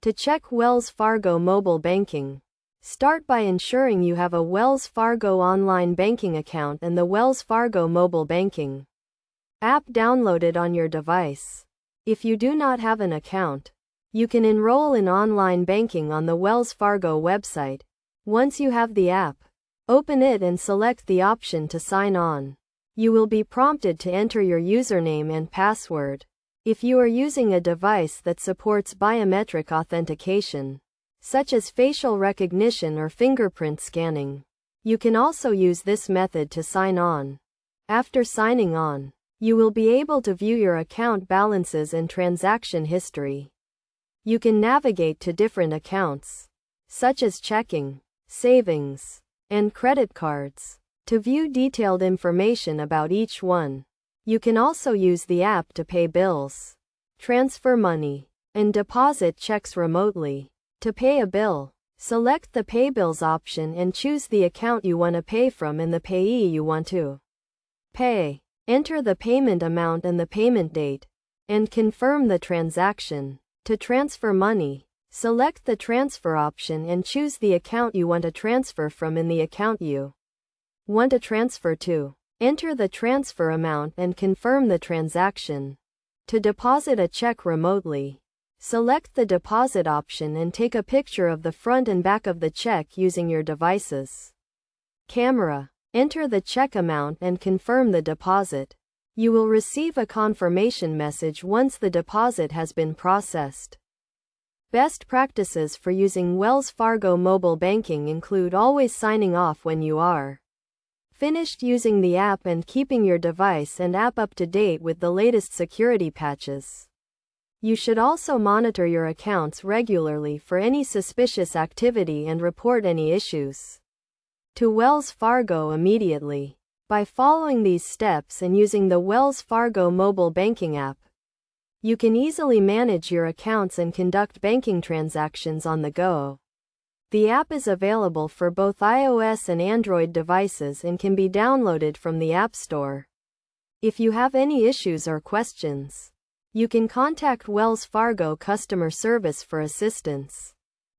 To check Wells Fargo mobile banking, start by ensuring you have a Wells Fargo online banking account and the Wells Fargo mobile banking app downloaded on your device. If you do not have an account, you can enroll in online banking on the Wells Fargo website. Once you have the app, open it and select the option to sign on. You will be prompted to enter your username and password. If you are using a device that supports biometric authentication, such as facial recognition or fingerprint scanning, you can also use this method to sign on. After signing on, you will be able to view your account balances and transaction history. You can navigate to different accounts, such as checking, savings, and credit cards, to view detailed information about each one. You can also use the app to pay bills, transfer money, and deposit checks remotely. To pay a bill, select the Pay Bills option and choose the account you want to pay from and the payee you want to pay. Enter the payment amount and the payment date, and confirm the transaction. To transfer money, select the Transfer option and choose the account you want to transfer from and the account you want to transfer to. Enter the transfer amount and confirm the transaction. To deposit a check remotely, select the Deposit option and take a picture of the front and back of the check using your device's camera. Enter the check amount and confirm the deposit. You will receive a confirmation message once the deposit has been processed. Best practices for using Wells Fargo mobile banking include always signing off when you are finished using the app and keeping your device and app up to date with the latest security patches. You should also monitor your accounts regularly for any suspicious activity and report any issues to Wells Fargo immediately. By following these steps and using the Wells Fargo mobile banking app, you can easily manage your accounts and conduct banking transactions on the go. The app is available for both iOS and Android devices and can be downloaded from the App Store. If you have any issues or questions, you can contact Wells Fargo customer service for assistance.